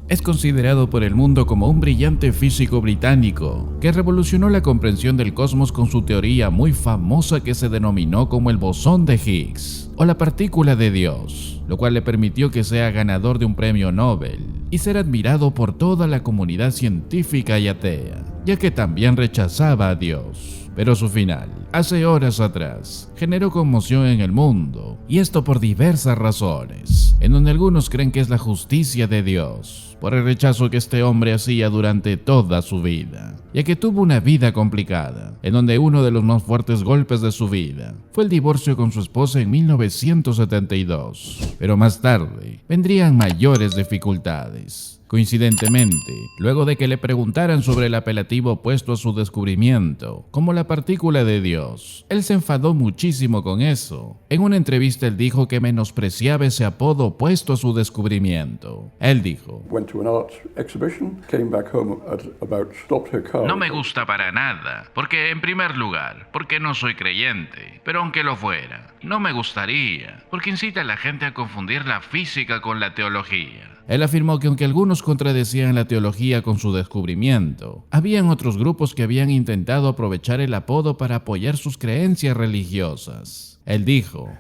Es considerado por el mundo como un brillante físico británico que revolucionó la comprensión del cosmos con su teoría muy famosa que se denominó como el bosón de Higgs o la partícula de Dios, lo cual le permitió que sea ganador de un premio Nobel y ser admirado por toda la comunidad científica y atea, ya que también rechazaba a Dios. Pero su final, hace horas atrás, generó conmoción en el mundo, y esto por diversas razones, en donde algunos creen que es la justicia de Dios, por el rechazo que este hombre hacía durante toda su vida, ya que tuvo una vida complicada, en donde uno de los más fuertes golpes de su vida fue el divorcio con su esposa en 1972, pero más tarde vendrían mayores dificultades. Coincidentemente, luego de que le preguntaran sobre el apelativo puesto a su descubrimiento, como la partícula de Dios, él se enfadó muchísimo con eso. En una entrevista él dijo que menospreciaba ese apodo puesto a su descubrimiento. Él dijo: No me gusta para nada, porque en primer lugar, porque no soy creyente, pero aunque lo fuera, no me gustaría, porque incita a la gente a confundir la física con la teología. Él afirmó que aunque algunos contradecían la teología con su descubrimiento, habían otros grupos que habían intentado aprovechar el apodo para apoyar sus creencias religiosas. Él dijo: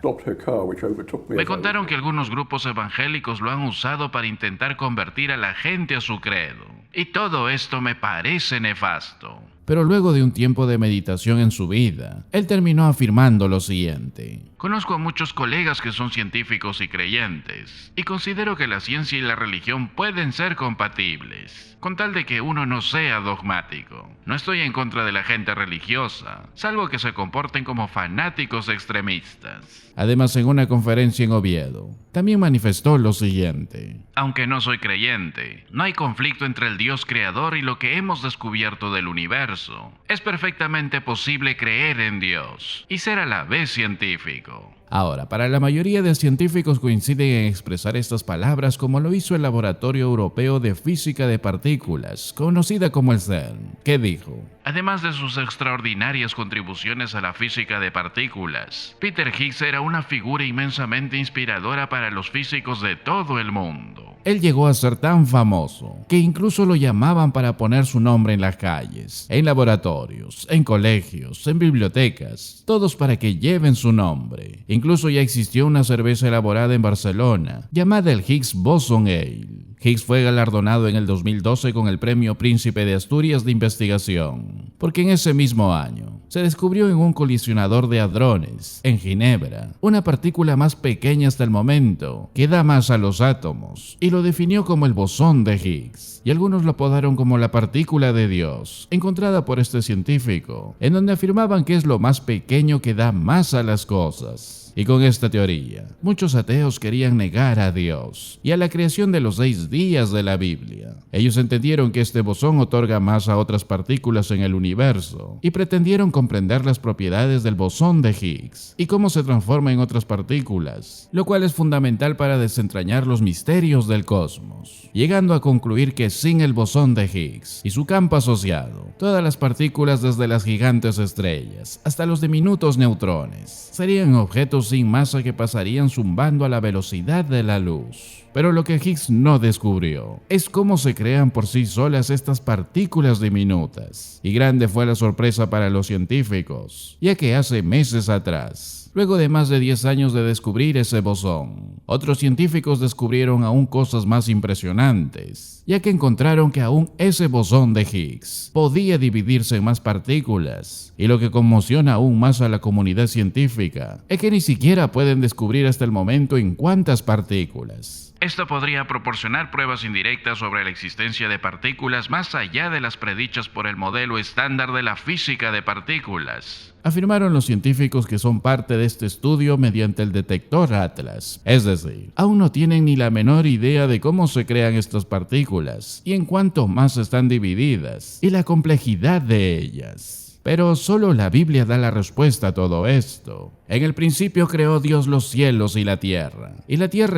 Me contaron que algunos grupos evangélicos lo han usado para intentar convertir a la gente a su credo, y todo esto me parece nefasto. Pero luego de un tiempo de meditación en su vida, él terminó afirmando lo siguiente: Conozco a muchos colegas que son científicos y creyentes, y considero que la ciencia y la religión pueden ser compatibles, con tal de que uno no sea dogmático. No estoy en contra de la gente religiosa, salvo que se comporten como fanáticos extremistas. Además, en una conferencia en Oviedo, también manifestó lo siguiente: Aunque no soy creyente, no hay conflicto entre el Dios creador y lo que hemos descubierto del universo. Es perfectamente posible creer en Dios y ser a la vez científico. Ahora, para la mayoría de científicos coinciden en expresar estas palabras como lo hizo el Laboratorio Europeo de Física de Partículas, conocida como el CERN, que dijo: Además de sus extraordinarias contribuciones a la física de partículas, Peter Higgs era una figura inmensamente inspiradora para los físicos de todo el mundo. Él llegó a ser tan famoso que incluso lo llamaban para poner su nombre en las calles, en laboratorios, en colegios, en bibliotecas, todos para que lleven su nombre. Incluso ya existió una cerveza elaborada en Barcelona llamada el Higgs Boson Ale. Higgs fue galardonado en el 2012 con el Premio Príncipe de Asturias de Investigación, porque en ese mismo año se descubrió en un colisionador de hadrones, en Ginebra, una partícula más pequeña hasta el momento, que da masa a los átomos, y lo definió como el bosón de Higgs, y algunos lo apodaron como la partícula de Dios, encontrada por este científico, en donde afirmaban que es lo más pequeño que da masa a las cosas. Y con esta teoría, muchos ateos querían negar a Dios y a la creación de los 6 días de la Biblia. Ellos entendieron que este bosón otorga masa a otras partículas en el universo y pretendieron comprender las propiedades del bosón de Higgs y cómo se transforma en otras partículas, lo cual es fundamental para desentrañar los misterios del cosmos, llegando a concluir que sin el bosón de Higgs y su campo asociado, todas las partículas desde las gigantes estrellas hasta los diminutos neutrones serían objetos sin masa que pasarían zumbando a la velocidad de la luz. Pero lo que Higgs no descubrió es cómo se crean por sí solas estas partículas diminutas. Y grande fue la sorpresa para los científicos, ya que hace meses atrás, luego de más de 10 años de descubrir ese bosón, otros científicos descubrieron aún cosas más impresionantes, ya que encontraron que aún ese bosón de Higgs podía dividirse en más partículas. Y lo que conmociona aún más a la comunidad científica es que ni siquiera pueden descubrir hasta el momento en cuántas partículas. Esto podría proporcionar pruebas indirectas sobre la existencia de partículas más allá de las predichas por el modelo estándar de la física de partículas, afirmaron los científicos que son parte de este estudio mediante el detector Atlas. Es decir, aún no tienen ni la menor idea de cómo se crean estas partículas y en cuánto más están divididas y la complejidad de ellas. Pero solo la Biblia da la respuesta a todo esto. En el principio creó Dios los cielos y la tierra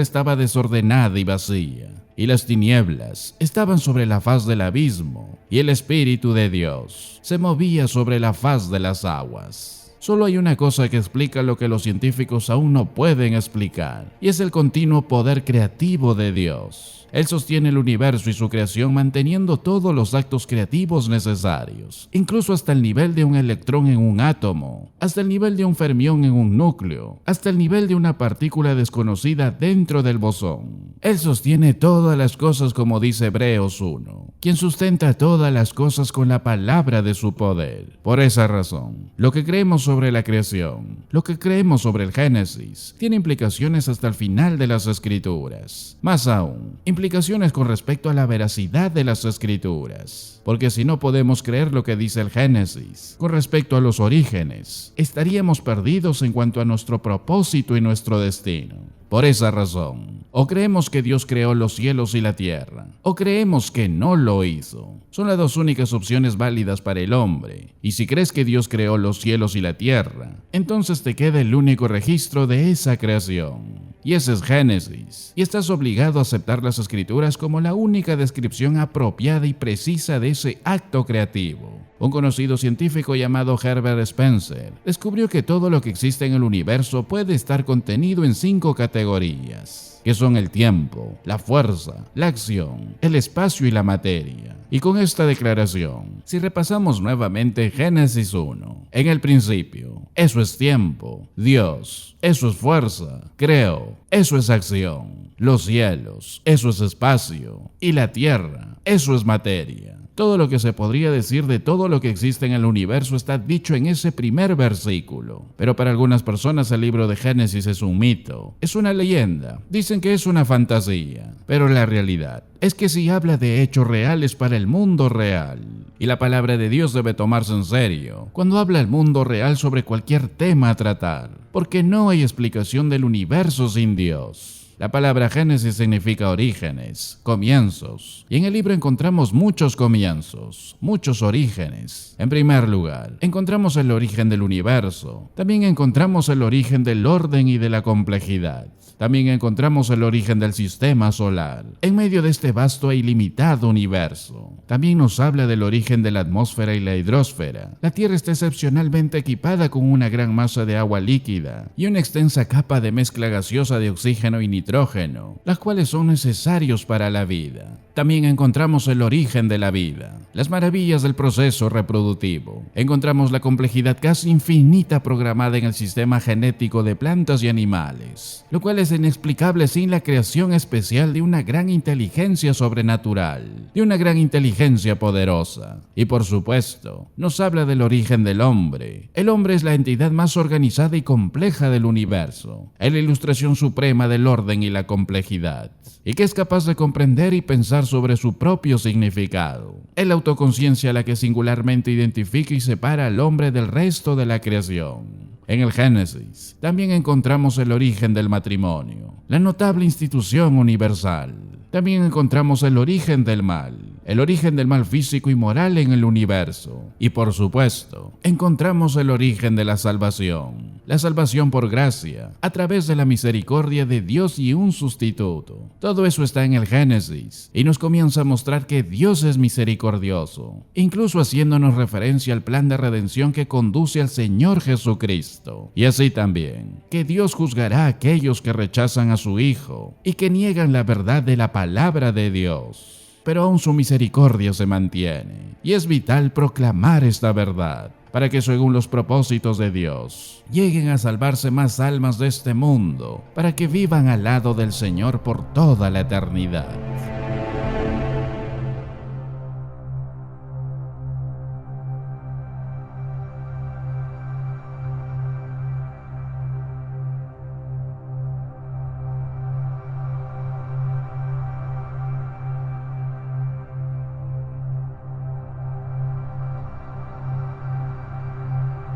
estaba desordenada y vacía, y las tinieblas estaban sobre la faz del abismo, y el Espíritu de Dios se movía sobre la faz de las aguas. Solo hay una cosa que explica lo que los científicos aún no pueden explicar, y es el continuo poder creativo de Dios. Él sostiene el universo y su creación manteniendo todos los actos creativos necesarios, incluso hasta el nivel de un electrón en un átomo, hasta el nivel de un fermión en un núcleo, hasta el nivel de una partícula desconocida dentro del bosón. Él sostiene todas las cosas como dice Hebreos 1, quien sustenta todas las cosas con la palabra de su poder. Por esa razón, lo que creemos sobre la creación, lo que creemos sobre el Génesis, tiene implicaciones hasta el final de las Escrituras. Más aún, implicaciones con respecto a la veracidad de las Escrituras. Porque si no podemos creer lo que dice el Génesis con respecto a los orígenes, estaríamos perdidos en cuanto a nuestro propósito y nuestro destino. Por esa razón, o creemos que Dios creó los cielos y la tierra, o creemos que no lo hizo. Son las dos únicas opciones válidas para el hombre. Y si crees que Dios creó los cielos y la tierra, entonces te queda el único registro de esa creación. Y ese es Génesis. Y estás obligado a aceptar las Escrituras como la única descripción apropiada y precisa de ese acto creativo. Un conocido científico llamado Herbert Spencer descubrió que todo lo que existe en el universo puede estar contenido en 5 categorías, que son el tiempo, la fuerza, la acción, el espacio y la materia. Y con esta declaración, si repasamos nuevamente Génesis 1, en el principio, eso es tiempo, Dios, eso es fuerza, creo, eso es acción, los cielos, eso es espacio, y la tierra, eso es materia. Todo lo que se podría decir de todo lo que existe en el universo está dicho en ese primer versículo. Pero para algunas personas el libro de Génesis es un mito, es una leyenda, dicen que es una fantasía. Pero la realidad es que sí habla de hechos reales para el mundo real. Y la palabra de Dios debe tomarse en serio cuando habla el mundo real sobre cualquier tema a tratar, porque no hay explicación del universo sin Dios. La palabra Génesis significa orígenes, comienzos, y en el libro encontramos muchos comienzos, muchos orígenes. En primer lugar, encontramos el origen del universo, también encontramos el origen del orden y de la complejidad. También encontramos el origen del sistema solar, en medio de este vasto e ilimitado universo. También nos habla del origen de la atmósfera y la hidrosfera. La Tierra está excepcionalmente equipada con una gran masa de agua líquida y una extensa capa de mezcla gaseosa de oxígeno y nitrógeno, las cuales son necesarios para la vida. También encontramos el origen de la vida, las maravillas del proceso reproductivo. Encontramos la complejidad casi infinita programada en el sistema genético de plantas y animales, lo cual es inexplicable sin la creación especial de una gran inteligencia sobrenatural, de una gran inteligencia poderosa. Y por supuesto, nos habla del origen del hombre. El hombre es la entidad más organizada y compleja del universo, es la ilustración suprema del orden y la complejidad, y que es capaz de comprender y pensar sobre su propio significado. Es la autoconciencia la que singularmente identifica y separa al hombre del resto de la creación. En el Génesis también encontramos el origen del matrimonio, la notable institución universal. También encontramos el origen del mal físico y moral en el universo. Y por supuesto, encontramos el origen de la salvación por gracia, a través de la misericordia de Dios y un sustituto. Todo eso está en el Génesis y nos comienza a mostrar que Dios es misericordioso, incluso haciéndonos referencia al plan de redención que conduce al Señor Jesucristo. Y así también, que Dios juzgará a aquellos que rechazan a su Hijo y que niegan la verdad de la palabra de Dios. Pero aún su misericordia se mantiene, y es vital proclamar esta verdad, para que según los propósitos de Dios, lleguen a salvarse más almas de este mundo, para que vivan al lado del Señor por toda la eternidad.